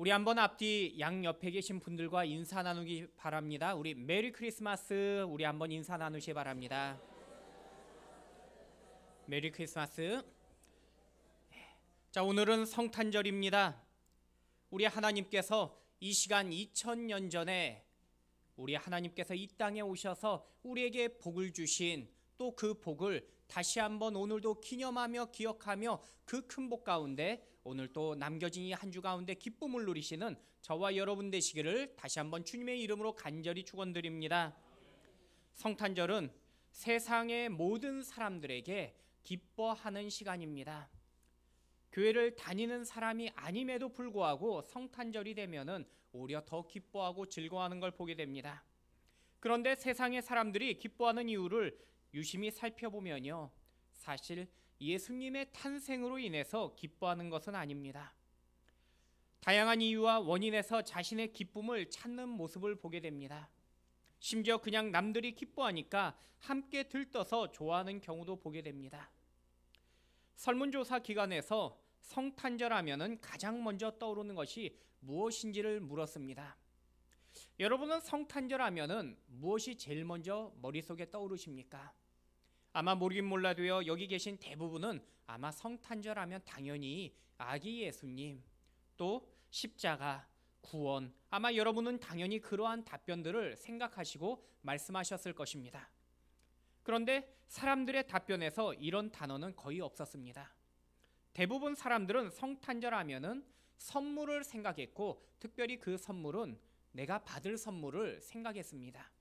우리 한번 앞뒤 양 옆에 계신 분들과 인사 나누기 바랍니다. 우리 메리 크리스마스 우리 한번 인사 나누시 바랍니다. 메리 크리스마스. 자, 오늘은 성탄절입니다. 우리 하나님께서 이 시간 2000년 전에 우리 하나님께서 이 땅에 오셔서 우리에게 복을 주신 또 그 복을 다시 한번 오늘도 기념하며 기억하며 그 큰 복 가운데 오늘 또 남겨진 이 한 주 가운데 기쁨을 누리시는 저와 여러분 되시기를 다시 한번 주님의 이름으로 간절히 축원드립니다. 성탄절은 세상의 모든 사람들에게 기뻐하는 시간입니다. 교회를 다니는 사람이 아님에도 불구하고 성탄절이 되면은 오히려 더 기뻐하고 즐거워하는 걸 보게 됩니다. 그런데 세상의 사람들이 기뻐하는 이유를 유심히 살펴보면요, 사실 예수님의 탄생으로 인해서 기뻐하는 것은 아닙니다. 다양한 이유와 원인에서 자신의 기쁨을 찾는 모습을 보게 됩니다. 심지어 그냥 남들이 기뻐하니까 함께 들떠서 좋아하는 경우도 보게 됩니다. 설문조사 기관에서 성탄절 하면은 가장 먼저 떠오르는 것이 무엇인지를 물었습니다. 여러분은 성탄절 하면은 무엇이 제일 먼저 머릿속에 떠오르십니까? 아마 모르긴 몰라도요, 여기 계신 대부분은 아마 성탄절 하면 당연히 아기 예수님, 또 십자가, 구원, 아마 여러분은 당연히 그러한 답변들을 생각하시고 말씀하셨을 것입니다. 그런데 사람들의 답변에서 이런 단어는 거의 없었습니다. 대부분 사람들은 성탄절 하면은 선물을 생각했고, 특별히 그 선물은 내가 받을 선물을 생각했습니다.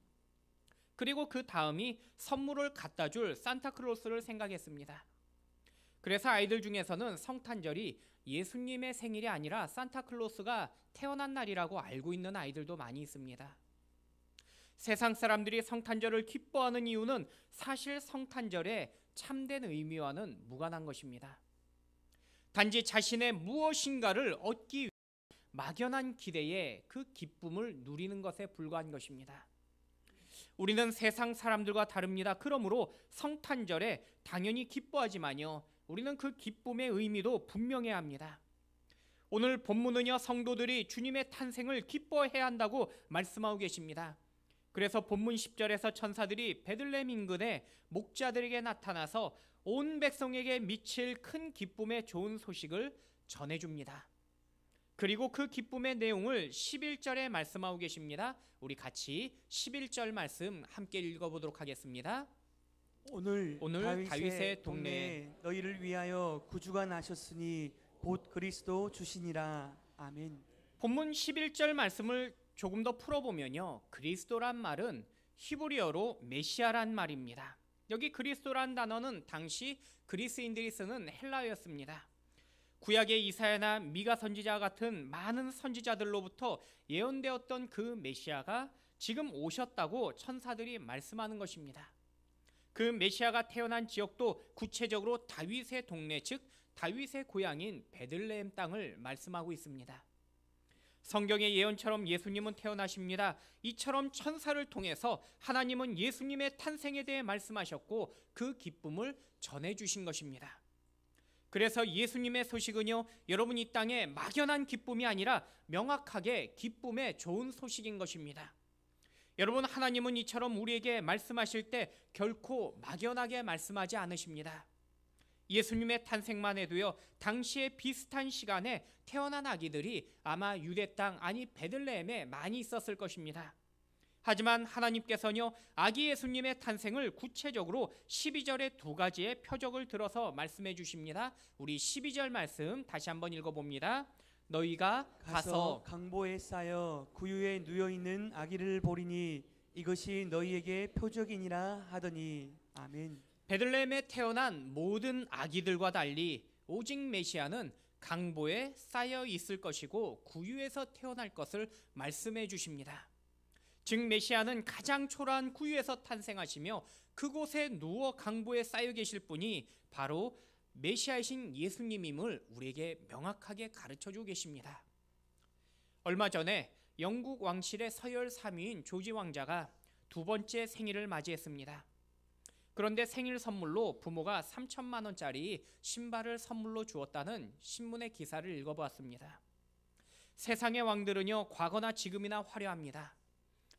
그리고 그 다음이 선물을 갖다 줄 산타클로스를 생각했습니다. 그래서 아이들 중에서는 성탄절이 예수님의 생일이 아니라 산타클로스가 태어난 날이라고 알고 있는 아이들도 많이 있습니다. 세상 사람들이 성탄절을 기뻐하는 이유는 사실 성탄절의 참된 의미와는 무관한 것입니다. 단지 자신의 무엇인가를 얻기 위해 막연한 기대에 그 기쁨을 누리는 것에 불과한 것입니다. 우리는 세상 사람들과 다릅니다. 그러므로 성탄절에 당연히 기뻐하지만요, 우리는 그 기쁨의 의미도 분명해야 합니다. 오늘 본문은요, 성도들이 주님의 탄생을 기뻐해야 한다고 말씀하고 계십니다. 그래서 본문 10절에서 천사들이 베들레헴 인근에 목자들에게 나타나서 온 백성에게 미칠 큰 기쁨의 좋은 소식을 전해줍니다. 그리고 그 기쁨의 내용을 11절에 말씀하고 계십니다. 우리 같이 11절 말씀 함께 읽어보도록 하겠습니다. 오늘 다윗의 동네에 너희를 위하여 구주가 나셨으니 곧 그리스도 주시니라. 아멘. 본문 11절 말씀을 조금 더 풀어보면요, 그리스도란 말은 히브리어로 메시아란 말입니다. 여기 그리스도란 단어는 당시 그리스인들이 쓰는 헬라어였습니다. 구약의 이사야나 미가 선지자 같은 많은 선지자들로부터 예언되었던 그 메시아가 지금 오셨다고 천사들이 말씀하는 것입니다. 그 메시아가 태어난 지역도 구체적으로 다윗의 동네, 즉 다윗의 고향인 베들레헴 땅을 말씀하고 있습니다. 성경의 예언처럼 예수님은 태어나십니다. 이처럼 천사를 통해서 하나님은 예수님의 탄생에 대해 말씀하셨고 그 기쁨을 전해주신 것입니다. 그래서 예수님의 소식은요, 여러분 이 땅에 막연한 기쁨이 아니라 명확하게 기쁨의 좋은 소식인 것입니다. 여러분, 하나님은 이처럼 우리에게 말씀하실 때 결코 막연하게 말씀하지 않으십니다. 예수님의 탄생만 해도요, 당시에 비슷한 시간에 태어난 아기들이 아마 유대 땅, 아니 베들레헴에 많이 있었을 것입니다. 하지만 하나님께서는요, 아기 예수님의 탄생을 구체적으로 12절에 두 가지의 표적을 들어서 말씀해 주십니다. 우리 12절 말씀 다시 한번 읽어봅니다. 너희가 가서 강보에 쌓여 구유에 누워있는 아기를 보리니 이것이 너희에게 표적이니라 하더니. 아멘. 베들레헴에 태어난 모든 아기들과 달리 오직 메시아는 강보에 쌓여 있을 것이고 구유에서 태어날 것을 말씀해 주십니다. 즉 메시아는 가장 초라한 구유에서 탄생하시며 그곳에 누워 강보에 쌓여 계실 분이 바로 메시아이신 예수님임을 우리에게 명확하게 가르쳐주고 계십니다. 얼마 전에 영국 왕실의 서열 3위인 조지 왕자가 두 번째 생일을 맞이했습니다. 그런데 생일 선물로 부모가 3천만 원짜리 신발을 선물로 주었다는 신문의 기사를 읽어보았습니다. 세상의 왕들은요, 과거나 지금이나 화려합니다.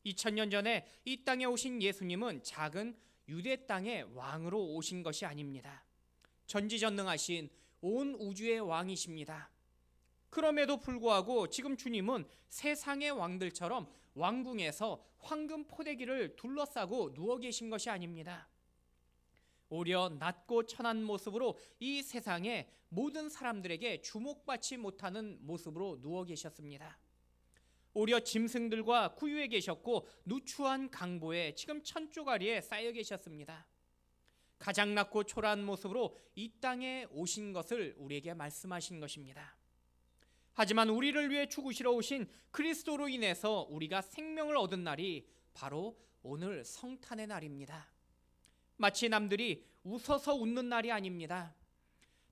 2000년 전에 이 땅에 오신 예수님은 작은 유대 땅의 왕으로 오신 것이 아닙니다. 전지전능하신 온 우주의 왕이십니다. 그럼에도 불구하고 지금 주님은 세상의 왕들처럼 왕궁에서 황금 포대기를 둘러싸고 누워 계신 것이 아닙니다. 오히려 낮고 천한 모습으로 이 세상의 모든 사람들에게 주목받지 못하는 모습으로 누워 계셨습니다. 오히려 짐승들과 구유에 계셨고 누추한 강보에 지금 천조가리에 쌓여 계셨습니다. 가장 낮고 초라한 모습으로 이 땅에 오신 것을 우리에게 말씀하신 것입니다. 하지만 우리를 위해 죽으시러 오신 그리스도로 인해서 우리가 생명을 얻은 날이 바로 오늘 성탄의 날입니다. 마치 남들이 웃어서 웃는 날이 아닙니다.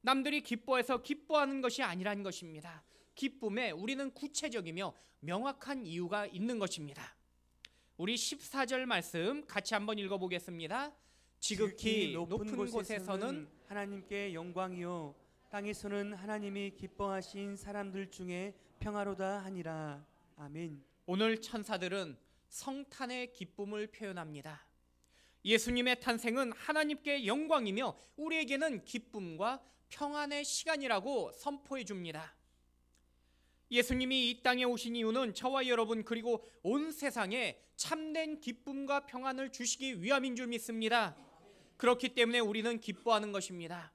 남들이 기뻐해서 기뻐하는 것이 아니란 것입니다. 기쁨에 우리는 구체적이며 명확한 이유가 있는 것입니다. 우리 14절 말씀 같이 한번 읽어보겠습니다. 지극히 높은 곳에서는 하나님께 영광이요 땅에서는 하나님이 기뻐하신 사람들 중에 평화로다 하니라. 아멘. 오늘 천사들은 성탄의 기쁨을 표현합니다. 예수님의 탄생은 하나님께 영광이며 우리에게는 기쁨과 평안의 시간이라고 선포해 줍니다. 예수님이 이 땅에 오신 이유는 저와 여러분 그리고 온 세상에 참된 기쁨과 평안을 주시기 위함인 줄 믿습니다. 그렇기 때문에 우리는 기뻐하는 것입니다.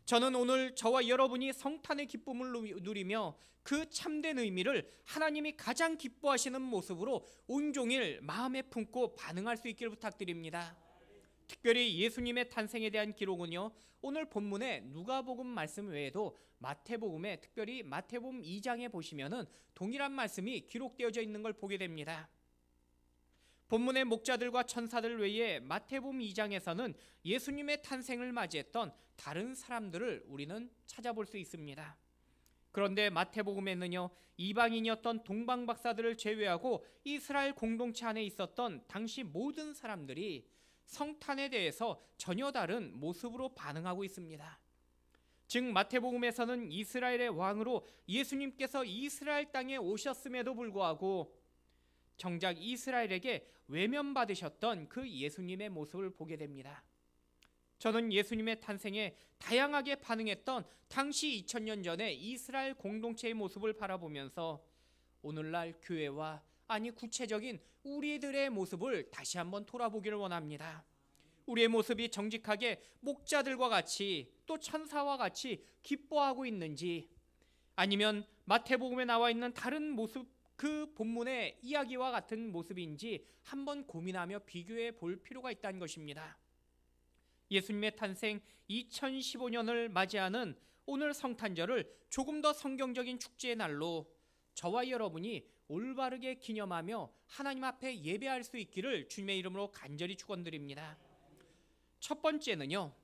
저는 오늘 저와 여러분이 성탄의 기쁨을 누리며 그 참된 의미를 하나님이 가장 기뻐하시는 모습으로 온종일 마음에 품고 반응할 수 있기를 부탁드립니다. 특별히 예수님의 탄생에 대한 기록은요, 오늘 본문의 누가복음 말씀 외에도 마태복음에, 특별히 마태복음 2장에 보시면은 동일한 말씀이 기록되어져 있는 걸 보게 됩니다. 본문의 목자들과 천사들 외에 마태복음 2장에서는 예수님의 탄생을 맞이했던 다른 사람들을 우리는 찾아볼 수 있습니다. 그런데 마태복음에는요, 이방인이었던 동방 박사들을 제외하고 이스라엘 공동체 안에 있었던 당시 모든 사람들이 성탄에 대해서 전혀 다른 모습으로 반응하고 있습니다. 즉 마태복음에서는 이스라엘의 왕으로 예수님께서 이스라엘 땅에 오셨음에도 불구하고 정작 이스라엘에게 외면받으셨던 그 예수님의 모습을 보게 됩니다. 저는 예수님의 탄생에 다양하게 반응했던 당시 2000년 전의 이스라엘 공동체의 모습을 바라보면서 오늘날 교회와, 아니 구체적인 우리들의 모습을 다시 한번 돌아보기를 원합니다. 우리의 모습이 정직하게 목자들과 같이 또 천사와 같이 기뻐하고 있는지, 아니면 마태복음에 나와 있는 다른 모습, 그 본문의 이야기와 같은 모습인지 한번 고민하며 비교해 볼 필요가 있다는 것입니다. 예수님의 탄생 2015년을 맞이하는 오늘 성탄절을 조금 더 성경적인 축제의 날로 저와 여러분이 올바르게 기념하며 하나님 앞에 예배할 수 있기를 주님의 이름으로 간절히 축원드립니다. 첫 번째는요,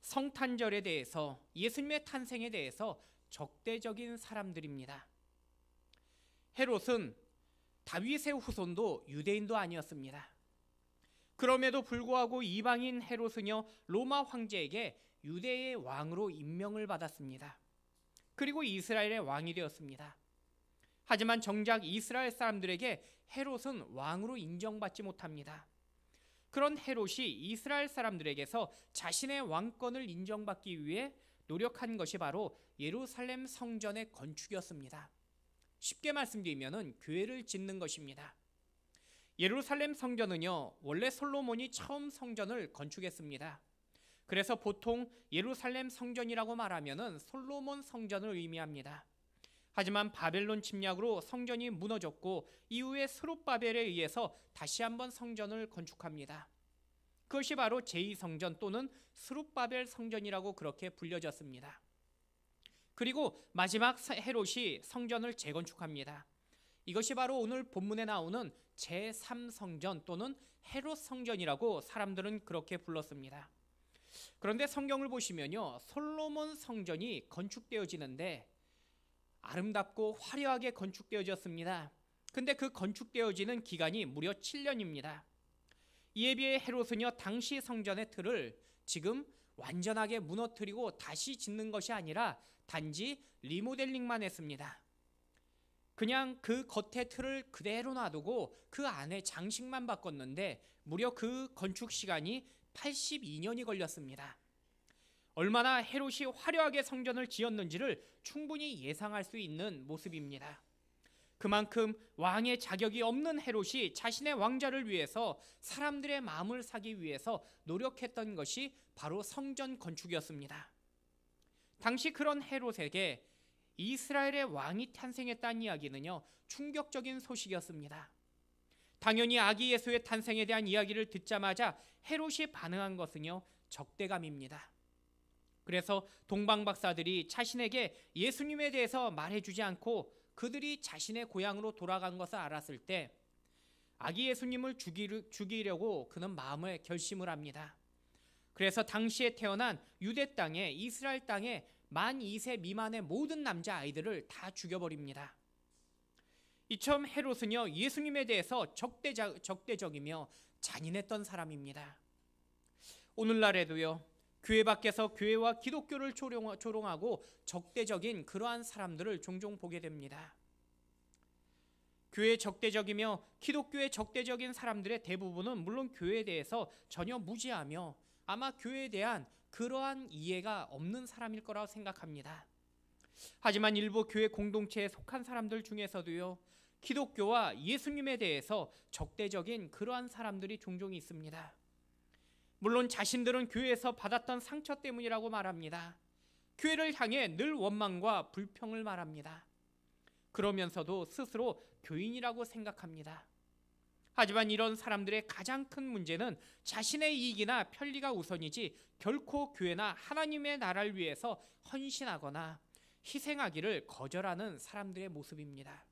성탄절에 대해서, 예수님의 탄생에 대해서 적대적인 사람들입니다. 헤롯은 다윗의 후손도 유대인도 아니었습니다. 그럼에도 불구하고 이방인 헤롯은요, 로마 황제에게 유대의 왕으로 임명을 받았습니다. 그리고 이스라엘의 왕이 되었습니다. 하지만 정작 이스라엘 사람들에게 헤롯은 왕으로 인정받지 못합니다. 그런 헤롯이 이스라엘 사람들에게서 자신의 왕권을 인정받기 위해 노력한 것이 바로 예루살렘 성전의 건축이었습니다. 쉽게 말씀드리면 교회를 짓는 것입니다. 예루살렘 성전은요, 원래 솔로몬이 처음 성전을 건축했습니다. 그래서 보통 예루살렘 성전이라고 말하면 솔로몬 성전을 의미합니다. 하지만 바벨론 침략으로 성전이 무너졌고 이후에 스룹바벨에 의해서 다시 한번 성전을 건축합니다. 그것이 바로 제2성전 또는 스룹바벨 성전이라고 그렇게 불려졌습니다. 그리고 마지막 헤롯이 성전을 재건축합니다. 이것이 바로 오늘 본문에 나오는 제3성전 또는 헤롯 성전이라고 사람들은 그렇게 불렀습니다. 그런데 성경을 보시면요, 솔로몬 성전이 건축되어지는데 아름답고 화려하게 건축되어졌습니다. 근데 그 건축되어지는 기간이 무려 7년입니다. 이에 비해 헤롯은요, 당시 성전의 틀을 지금 완전하게 무너뜨리고 다시 짓는 것이 아니라 단지 리모델링만 했습니다. 그냥 그 겉의 틀을 그대로 놔두고 그 안에 장식만 바꿨는데 무려 그 건축 시간이 82년이 걸렸습니다. 얼마나 헤롯이 화려하게 성전을 지었는지를 충분히 예상할 수 있는 모습입니다. 그만큼 왕의 자격이 없는 헤롯이 자신의 왕자를 위해서 사람들의 마음을 사기 위해서 노력했던 것이 바로 성전 건축이었습니다. 당시 그런 헤롯에게 이스라엘의 왕이 탄생했다는 이야기는요, 충격적인 소식이었습니다. 당연히 아기 예수의 탄생에 대한 이야기를 듣자마자 헤롯이 반응한 것은요, 적대감입니다. 그래서 동방 박사들이 자신에게 예수님에 대해서 말해주지 않고 그들이 자신의 고향으로 돌아간 것을 알았을 때 아기 예수님을 죽이려고 그는 마음을 결심을 합니다. 그래서 당시에 태어난 유대 땅에, 이스라엘 땅에 만 2세 미만의 모든 남자아이들을 다 죽여버립니다. 이처럼 헤롯은요, 예수님에 대해서 적대적이며 잔인했던 사람입니다. 오늘날에도요, 교회 밖에서 교회와 기독교를 조롱하고 적대적인 그러한 사람들을 종종 보게 됩니다. 교회에 적대적이며 기독교에 적대적인 사람들의 대부분은 물론 교회에 대해서 전혀 무지하며 아마 교회에 대한 그러한 이해가 없는 사람일 거라고 생각합니다. 하지만 일부 교회 공동체에 속한 사람들 중에서도요, 기독교와 예수님에 대해서 적대적인 그러한 사람들이 종종 있습니다. 물론 자신들은 교회에서 받았던 상처 때문이라고 말합니다. 교회를 향해 늘 원망과 불평을 말합니다. 그러면서도 스스로 교인이라고 생각합니다. 하지만 이런 사람들의 가장 큰 문제는 자신의 이익이나 편리가 우선이지 결코 교회나 하나님의 나라를 위해서 헌신하거나 희생하기를 거절하는 사람들의 모습입니다.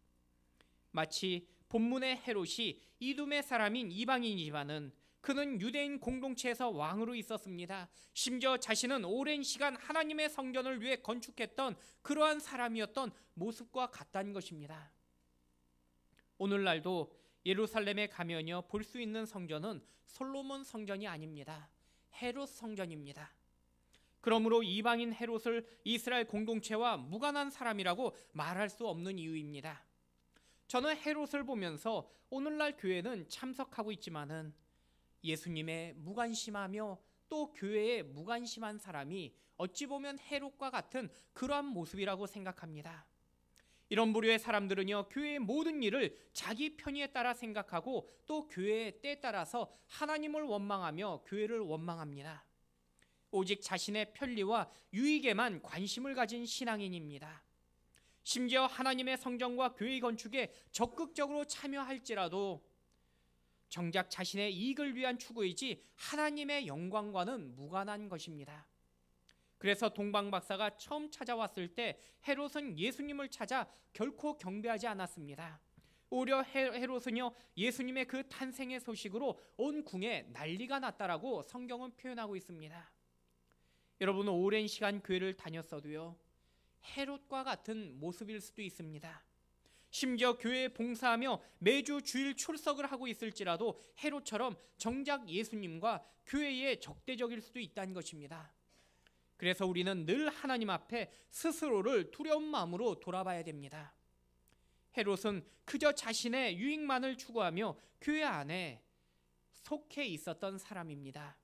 마치 본문의 헤롯이 이둠의 사람인 이방인이지만은 그는 유대인 공동체에서 왕으로 있었습니다. 심지어 자신은 오랜 시간 하나님의 성전을 위해 건축했던 그러한 사람이었던 모습과 같다는 것입니다. 오늘날도 예루살렘에 가면요, 볼 수 있는 성전은 솔로몬 성전이 아닙니다. 헤롯 성전입니다. 그러므로 이방인 헤롯을 이스라엘 공동체와 무관한 사람이라고 말할 수 없는 이유입니다. 저는 헤롯을 보면서 오늘날 교회는 참석하고 있지만은 예수님의 무관심하며 또 교회에 무관심한 사람이 어찌 보면 헤롯과 같은 그러한 모습이라고 생각합니다. 이런 부류의 사람들은요, 교회의 모든 일을 자기 편의에 따라 생각하고 또 교회의 때에 따라서 하나님을 원망하며 교회를 원망합니다. 오직 자신의 편리와 유익에만 관심을 가진 신앙인입니다. 심지어 하나님의 성전과 교회 건축에 적극적으로 참여할지라도 정작 자신의 이익을 위한 추구이지 하나님의 영광과는 무관한 것입니다. 그래서 동방 박사가 처음 찾아왔을 때 헤롯은 예수님을 찾아 결코 경배하지 않았습니다. 오히려 헤롯은요, 예수님의 그 탄생의 소식으로 온 궁에 난리가 났다라고 성경은 표현하고 있습니다. 여러분은 오랜 시간 교회를 다녔어도요, 헤롯과 같은 모습일 수도 있습니다. 심지어 교회에 봉사하며 매주 주일 출석을 하고 있을지라도 헤롯처럼 정작 예수님과 교회에 적대적일 수도 있다는 것입니다. 그래서 우리는 늘 하나님 앞에 스스로를 두려운 마음으로 돌아봐야 됩니다. 헤롯은 그저 자신의 유익만을 추구하며 교회 안에 속해 있었던 사람입니다.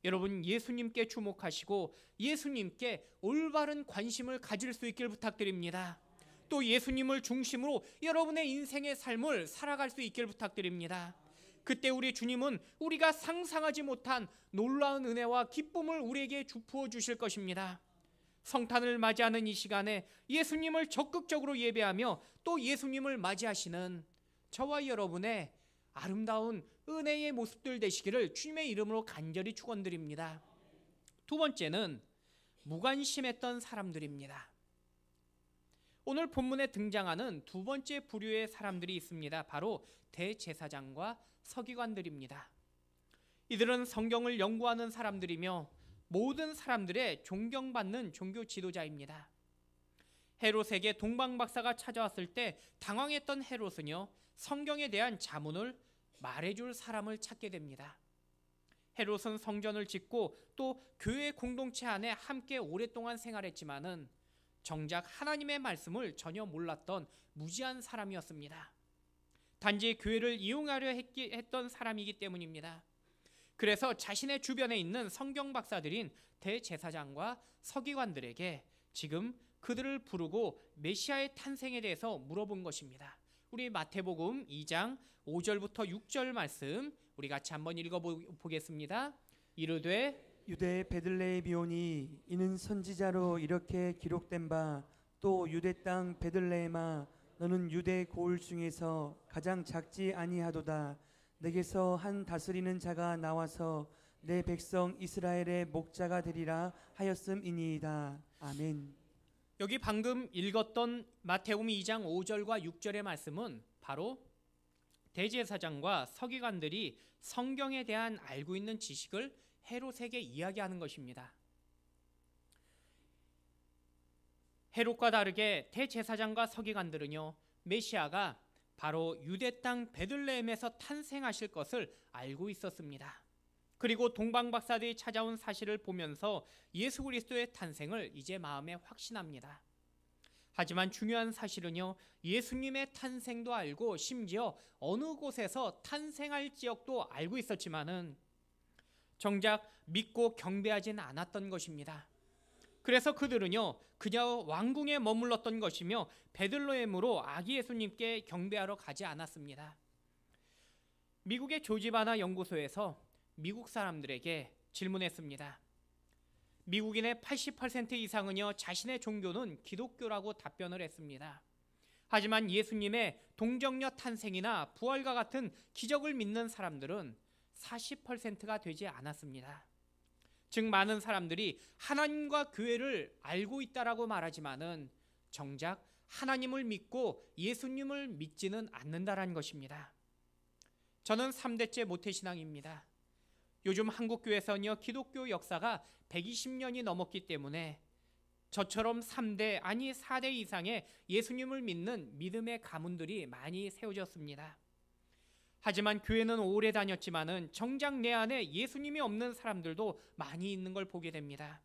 여러분, 예수님께 주목하시고 예수님께 올바른 관심을 가질 수 있길 부탁드립니다. 또 예수님을 중심으로 여러분의 인생의 삶을 살아갈 수 있길 부탁드립니다. 그때 우리 주님은 우리가 상상하지 못한 놀라운 은혜와 기쁨을 우리에게 부어 주실 것입니다. 성탄을 맞이하는 이 시간에 예수님을 적극적으로 예배하며 또 예수님을 맞이하시는 저와 여러분의 아름다운 은혜의 모습들 되시기를 주님의 이름으로 간절히 축원드립니다. 두 번째는 무관심했던 사람들입니다. 오늘 본문에 등장하는 두 번째 부류의 사람들이 있습니다. 바로 대제사장과 서기관들입니다. 이들은 성경을 연구하는 사람들이며 모든 사람들의 존경받는 종교 지도자입니다. 헤롯에게 동방 박사가 찾아왔을 때 당황했던 헤롯은요, 성경에 대한 자문을 말해줄 사람을 찾게 됩니다. 헤롯은 성전을 짓고 또 교회 공동체 안에 함께 오랫동안 생활했지만은 정작 하나님의 말씀을 전혀 몰랐던 무지한 사람이었습니다. 단지 교회를 이용하려 했던 사람이기 때문입니다. 그래서 자신의 주변에 있는 성경 박사들인 대제사장과 서기관들에게 지금 그들을 부르고 메시아의 탄생에 대해서 물어본 것입니다. 우리 마태복음 2장 5절부터 6절 말씀 우리 같이 한번 읽어보겠습니다. 이르되 유대 베들레헴이오니 이는 선지자로 이렇게 기록된 바 또 유대 땅 베들레헴아 너는 유대 고을 중에서 가장 작지 아니하도다. 내게서 한 다스리는 자가 나와서 내 백성 이스라엘의 목자가 되리라 하였음이니이다. 아멘. 여기 방금 읽었던 마태복음 2장 5절과 6절의 말씀은 바로 대제사장과 서기관들이 성경에 대한 알고 있는 지식을 헤롯에게 이야기하는 것입니다. 헤롯과 다르게 대제사장과 서기관들은요, 메시아가 바로 유대 땅 베들레헴에서 탄생하실 것을 알고 있었습니다. 그리고 동방박사들이 찾아온 사실을 보면서 예수 그리스도의 탄생을 이제 마음에 확신합니다. 하지만 중요한 사실은요, 예수님의 탄생도 알고 심지어 어느 곳에서 탄생할 지역도 알고 있었지만은 정작 믿고 경배하진 않았던 것입니다. 그래서 그들은요, 그냥 왕궁에 머물렀던 것이며 베들레헴으로 아기 예수님께 경배하러 가지 않았습니다. 미국의 조지 바나 연구소에서 미국 사람들에게 질문했습니다. 미국인의 80% 이상은요, 자신의 종교는 기독교라고 답변을 했습니다. 하지만 예수님의 동정녀 탄생이나 부활과 같은 기적을 믿는 사람들은 40%가 되지 않았습니다. 즉 많은 사람들이 하나님과 교회를 알고 있다라고 말하지만은 정작 하나님을 믿고 예수님을 믿지는 않는다라는 것입니다. 저는 3대째 모태신앙입니다. 요즘 한국교회에서는요, 기독교 역사가 120년이 넘었기 때문에 저처럼 3대 아니 4대 이상의 예수님을 믿는 믿음의 가문들이 많이 세워졌습니다. 하지만 교회는 오래 다녔지만은 정작 내 안에 예수님이 없는 사람들도 많이 있는 걸 보게 됩니다.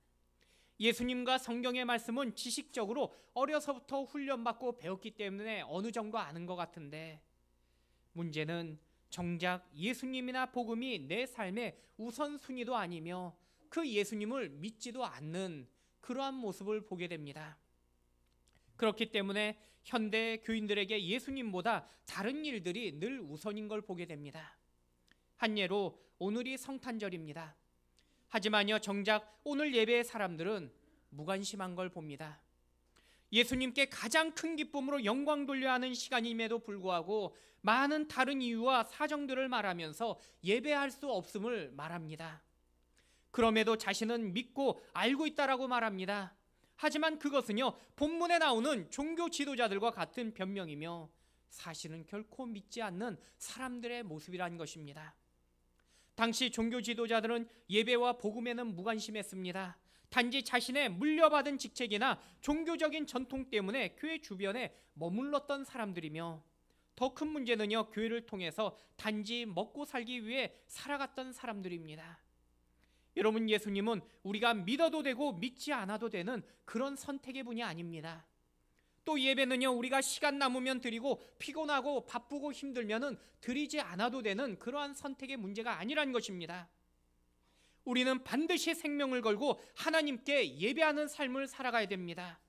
예수님과 성경의 말씀은 지식적으로 어려서부터 훈련받고 배웠기 때문에 어느 정도 아는 것 같은데 문제는 정작 예수님이나 복음이 내 삶의 우선순위도 아니며 그 예수님을 믿지도 않는 그러한 모습을 보게 됩니다. 그렇기 때문에 현대 교인들에게 예수님보다 다른 일들이 늘 우선인 걸 보게 됩니다. 한 예로 오늘이 성탄절입니다. 하지만요, 정작 오늘 예배의 사람들은 무관심한 걸 봅니다. 예수님께 가장 큰 기쁨으로 영광 돌려야 하는 시간임에도 불구하고 많은 다른 이유와 사정들을 말하면서 예배할 수 없음을 말합니다. 그럼에도 자신은 믿고 알고 있다라고 말합니다. 하지만 그것은요, 본문에 나오는 종교 지도자들과 같은 변명이며 사실은 결코 믿지 않는 사람들의 모습이라는 것입니다. 당시 종교 지도자들은 예배와 복음에는 무관심했습니다. 단지 자신의 물려받은 직책이나 종교적인 전통 때문에 교회 주변에 머물렀던 사람들이며 더 큰 문제는요, 교회를 통해서 단지 먹고 살기 위해 살아갔던 사람들입니다. 여러분, 예수님은 우리가 믿어도 되고 믿지 않아도 되는 그런 선택의 분이 아닙니다. 또 예배는요, 우리가 시간 남으면 드리고 피곤하고 바쁘고 힘들면은 드리지 않아도 되는 그러한 선택의 문제가 아니라는 것입니다. 우리는 반드시 생명을 걸고 하나님께 예배하는 삶을 살아가야 됩니다.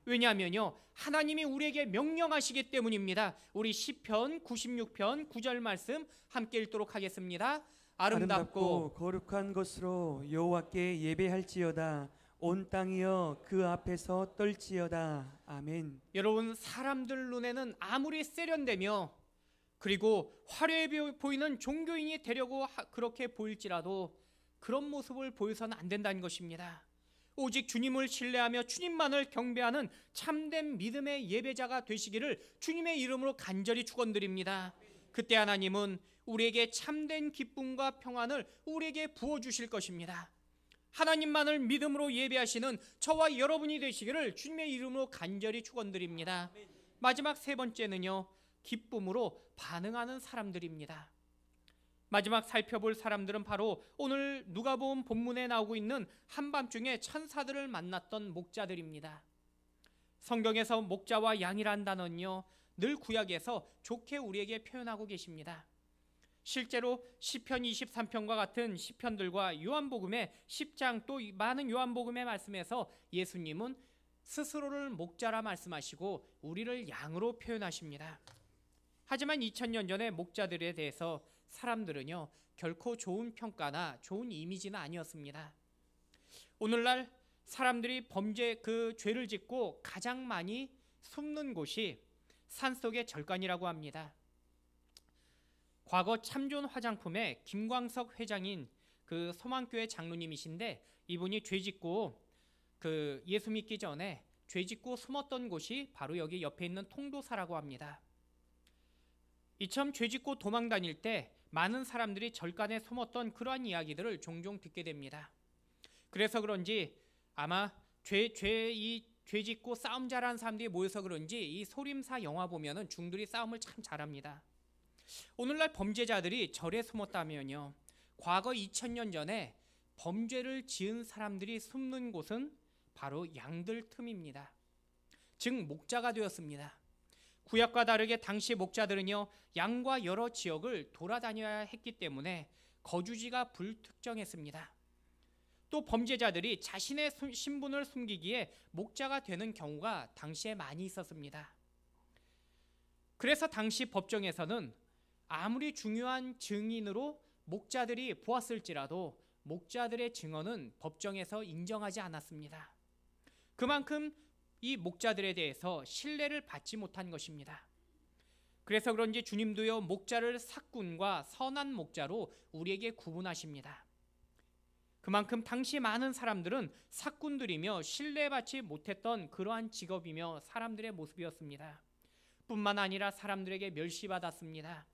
왜냐하면요, 하나님이 우리에게 명령하시기 때문입니다. 우리 시편 96편 9절 말씀 함께 읽도록 하겠습니다. 아름답고 거룩한 것으로 여호와께 예배할지어다. 온 땅이여 그 앞에서 떨지어다. 아멘. 여러분, 사람들 눈에는 아무리 세련되며 그리고 화려해 보이는 종교인이 되려고 그렇게 보일지라도 그런 모습을 보여서는 안 된다는 것입니다. 오직 주님을 신뢰하며 주님만을 경배하는 참된 믿음의 예배자가 되시기를 주님의 이름으로 간절히 축원드립니다. 그때 하나님은 우리에게 참된 기쁨과 평안을 우리에게 부어주실 것입니다. 하나님만을 믿음으로 예배하시는 저와 여러분이 되시기를 주님의 이름으로 간절히 축원드립니다. 마지막 세 번째는요, 기쁨으로 반응하는 사람들입니다. 마지막 살펴볼 사람들은 바로 오늘 누가복음 본문에 나오고 있는 한밤중에 천사들을 만났던 목자들입니다. 성경에서 목자와 양이란 단어는요, 늘 구약에서 좋게 우리에게 표현하고 계십니다. 실제로 시편 23편과 같은 시편들과 요한복음의 10장 또 많은 요한복음의 말씀에서 예수님은 스스로를 목자라 말씀하시고 우리를 양으로 표현하십니다. 하지만 2000년 전의 목자들에 대해서 사람들은요, 결코 좋은 평가나 좋은 이미지는 아니었습니다. 오늘날 사람들이 죄를 짓고 가장 많이 숨는 곳이 산속의 절간이라고 합니다. 과거 참존 화장품의 김광석 회장인 그 소망교회 장로님이신데, 이분이 죄짓고 예수 믿기 전에 죄짓고 숨었던 곳이 바로 여기 옆에 있는 통도사라고 합니다. 이처럼 죄짓고 도망 다닐 때 많은 사람들이 절간에 숨었던 그러한 이야기들을 종종 듣게 됩니다. 그래서 그런지 아마 죄짓고 싸움 잘하는 사람들이 모여서 그런지 이 소림사 영화 보면은 중들이 싸움을 참 잘합니다. 오늘날 범죄자들이 절에 숨었다면요, 과거 2000년 전에 범죄를 지은 사람들이 숨는 곳은 바로 양들 틈입니다. 즉 목자가 되었습니다. 구약과 다르게 당시 목자들은요, 양과 여러 지역을 돌아다녀야 했기 때문에 거주지가 불특정했습니다. 또 범죄자들이 자신의 신분을 숨기기에 목자가 되는 경우가 당시에 많이 있었습니다. 그래서 당시 법정에서는 아무리 중요한 증인으로 목자들이 보았을지라도 목자들의 증언은 법정에서 인정하지 않았습니다. 그만큼 이 목자들에 대해서 신뢰를 받지 못한 것입니다. 그래서 그런지 주님도요, 목자를 사꾼과 선한 목자로 우리에게 구분하십니다. 그만큼 당시 많은 사람들은 사꾼들이며 신뢰받지 못했던 그러한 직업이며 사람들의 모습이었습니다. 뿐만 아니라 사람들에게 멸시받았습니다.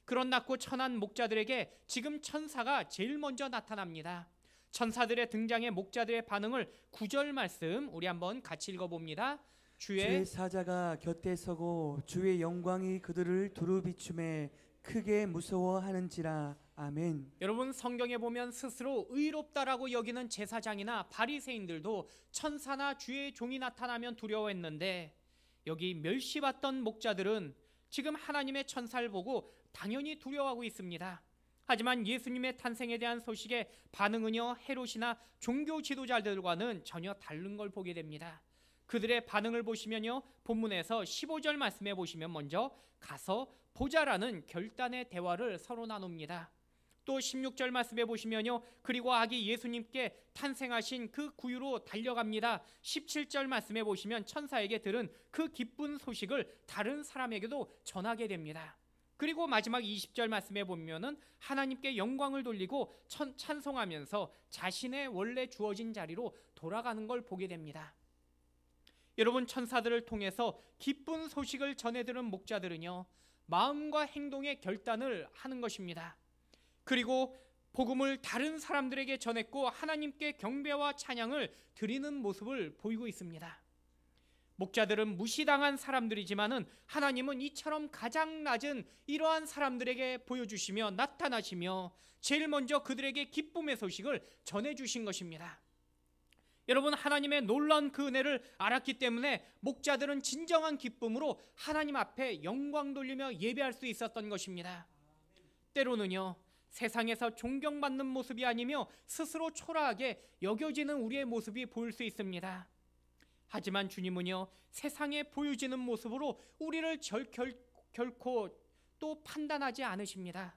그런 낮고 천한 목자들에게 지금 천사가 제일 먼저 나타납니다. 천사들의 등장에 목자들의 반응을 9절 말씀 우리 한번 같이 읽어봅니다. 주의 사자가 곁에 서고 주의 영광이 그들을 두루 비춤에 크게 무서워하는지라. 아멘. 여러분, 성경에 보면 스스로 의롭다라고 여기는 제사장이나 바리새인들도 천사나 주의 종이 나타나면 두려워했는데, 여기 멸시받던 목자들은 지금 하나님의 천사를 보고 당연히 두려워하고 있습니다. 하지만 예수님의 탄생에 대한 소식의 반응은요, 헤롯이나 종교 지도자들과는 전혀 다른 걸 보게 됩니다. 그들의 반응을 보시면요, 본문에서 15절 말씀에 보시면 먼저 가서 보자라는 결단의 대화를 서로 나눕니다. 또 16절 말씀에 보시면요, 그리고 아기 예수님께 탄생하신 그 구유로 달려갑니다. 17절 말씀에 보시면 천사에게 들은 그 기쁜 소식을 다른 사람에게도 전하게 됩니다. 그리고 마지막 20절 말씀에 보면은 하나님께 영광을 돌리고 찬송하면서 자신의 원래 주어진 자리로 돌아가는 걸 보게 됩니다. 여러분, 천사들을 통해서 기쁜 소식을 전해 들은 목자들은요, 마음과 행동의 결단을 하는 것입니다. 그리고 복음을 다른 사람들에게 전했고 하나님께 경배와 찬양을 드리는 모습을 보이고 있습니다. 목자들은 무시당한 사람들이지만은 하나님은 이처럼 가장 낮은 이러한 사람들에게 보여주시며 나타나시며 제일 먼저 그들에게 기쁨의 소식을 전해주신 것입니다. 여러분, 하나님의 놀라운 그 은혜를 알았기 때문에 목자들은 진정한 기쁨으로 하나님 앞에 영광 돌리며 예배할 수 있었던 것입니다. 때로는요, 세상에서 존경받는 모습이 아니며 스스로 초라하게 여겨지는 우리의 모습이 보일 수 있습니다. 하지만 주님은요, 세상에 보여지는 모습으로 우리를 결코 또 판단하지 않으십니다.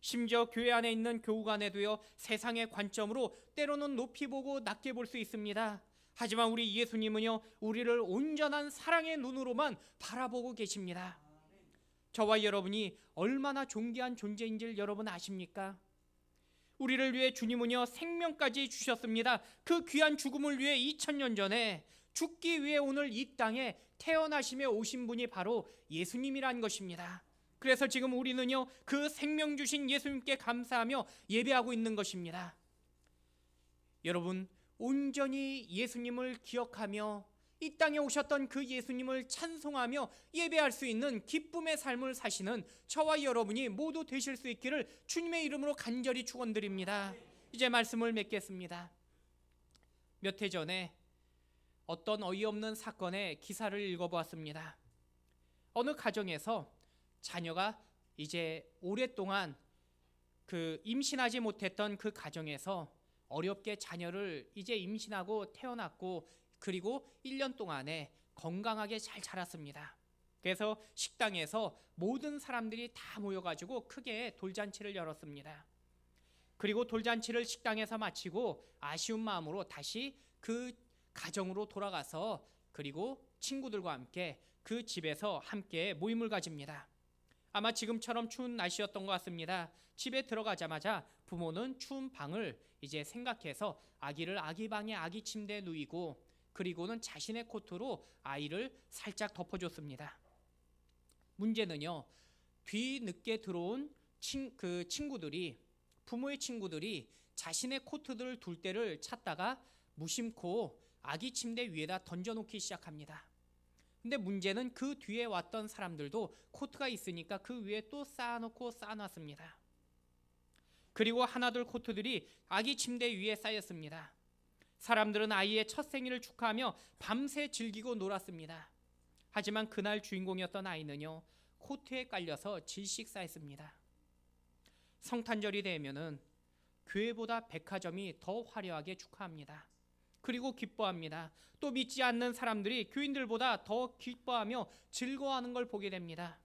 심지어 교회 안에 있는 교우간에도요, 세상의 관점으로 때로는 높이 보고 낮게 볼 수 있습니다. 하지만 우리 예수님은요, 우리를 온전한 사랑의 눈으로만 바라보고 계십니다. 저와 여러분이 얼마나 존귀한 존재인지를 여러분 아십니까? 우리를 위해 주님은요, 생명까지 주셨습니다. 그 귀한 죽음을 위해 2000년 전에 죽기 위해 오늘 이 땅에 태어나시며 오신 분이 바로 예수님이란 것입니다. 그래서 지금 우리는요, 그 생명 주신 예수님께 감사하며 예배하고 있는 것입니다. 여러분, 온전히 예수님을 기억하며 이 땅에 오셨던 그 예수님을 찬송하며 예배할 수 있는 기쁨의 삶을 사시는 저와 여러분이 모두 되실 수 있기를 주님의 이름으로 간절히 축원드립니다. 이제 말씀을 맺겠습니다. 몇 해 전에 어떤 어이없는 사건의 기사를 읽어보았습니다. 어느 가정에서 자녀가 이제 오랫동안 임신하지 못했던 그 가정에서 어렵게 자녀를 이제 임신하고 태어났고, 그리고 1년 동안에 건강하게 잘 자랐습니다. 그래서 식당에서 모든 사람들이 다 모여가지고 크게 돌잔치를 열었습니다. 그리고 돌잔치를 식당에서 마치고 아쉬운 마음으로 다시 그 가정으로 돌아가서 그리고 친구들과 함께 그 집에서 함께 모임을 가집니다. 아마 지금처럼 추운 날씨였던 것 같습니다. 집에 들어가자마자 부모는 추운 방을 이제 생각해서 아기를 아기 방에 아기 침대에 누이고, 그리고는 자신의 코트로 아이를 살짝 덮어줬습니다. 문제는요, 뒤늦게 들어온 친구들이, 부모의 친구들이 자신의 코트들을 둘 때를 찾다가 무심코 아기 침대 위에다 던져놓기 시작합니다. 근데 문제는 그 뒤에 왔던 사람들도 코트가 있으니까 그 위에 또 쌓아놨습니다. 그리고 하나둘 코트들이 아기 침대 위에 쌓였습니다. 사람들은 아이의 첫 생일을 축하하며 밤새 즐기고 놀았습니다. 하지만 그날 주인공이었던 아이는요, 코트에 깔려서 질식 쌓였습니다. 성탄절이 되면은 교회보다 백화점이 더 화려하게 축하합니다. 그리고 기뻐합니다. 또 믿지 않는 사람들이 교인들보다 더 기뻐하며 즐거워하는 걸 보게 됩니다.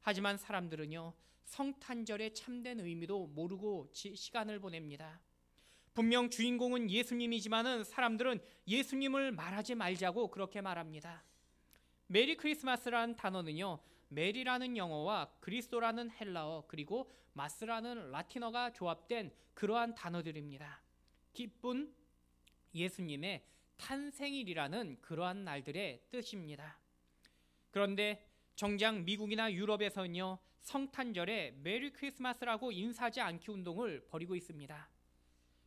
하지만 사람들은요, 성탄절의 참된 의미도 모르고 시간을 보냅니다. 분명 주인공은 예수님이지만은 사람들은 예수님을 말하지 말자고 그렇게 말합니다. 메리 크리스마스라는 단어는요, 메리라는 영어와 그리스도라는 헬라어, 그리고 마스라는 라틴어가 조합된 그러한 단어들입니다. 기쁜 예수님의 탄생일이라는 그러한 날들의 뜻입니다. 그런데 정작 미국이나 유럽에서는요, 성탄절에 메리 크리스마스라고 인사하지 않기 운동을 벌이고 있습니다.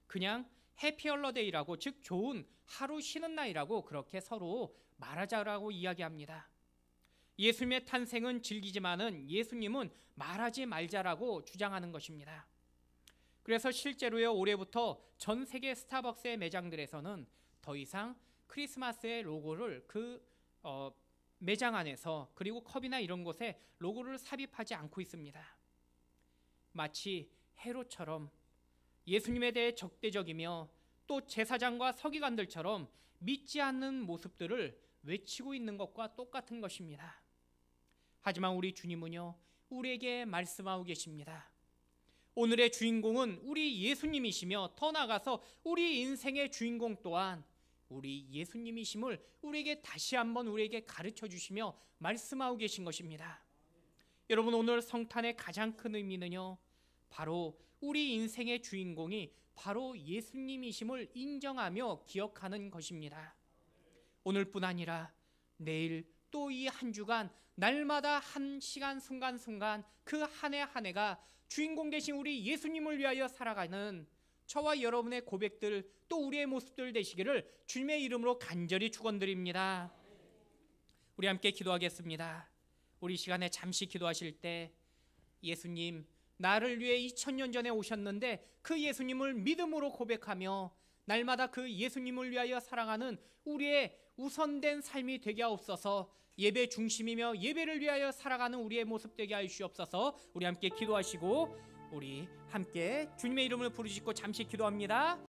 그냥 해피 홀리데이라고, 즉 좋은 하루 쉬는 날이라고 그렇게 서로 말하자라고 이야기합니다. 예수님의 탄생은 즐기지만은 예수님은 말하지 말자라고 주장하는 것입니다. 그래서 실제로요, 올해부터 전 세계 스타벅스의 매장들에서는 더 이상 크리스마스의 로고를 매장 안에서, 그리고 컵이나 이런 곳에 로고를 삽입하지 않고 있습니다. 마치 헤롯처럼 예수님에 대해 적대적이며 또 제사장과 서기관들처럼 믿지 않는 모습들을 외치고 있는 것과 똑같은 것입니다. 하지만 우리 주님은요, 우리에게 말씀하고 계십니다. 오늘의 주인공은 우리 예수님이시며, 더 나아가서 우리 인생의 주인공 또한 우리 예수님이심을 우리에게 다시 한번 우리에게 가르쳐 주시며 말씀하고 계신 것입니다. 여러분, 오늘 성탄의 가장 큰 의미는요, 바로 우리 인생의 주인공이 바로 예수님이심을 인정하며 기억하는 것입니다. 오늘뿐 아니라 내일 또 이 한 주간 날마다 한 시간 순간순간 그 한 해 한 해가 주인공 되신 우리 예수님을 위하여 살아가는 저와 여러분의 고백들, 또 우리의 모습들 되시기를 주님의 이름으로 간절히 축원드립니다. 우리 함께 기도하겠습니다. 우리 시간에 잠시 기도하실 때, 예수님, 나를 위해 2000년 전에 오셨는데 그 예수님을 믿음으로 고백하며 날마다 그 예수님을 위하여 살아가는 우리의 우선된 삶이 되게 하옵소서. 예배 중심이며 예배를 위하여 살아가는 우리의 모습 되게 하시옵소서. 우리 함께 기도하시고 우리 함께 주님의 이름을 부르짖고 잠시 기도합니다.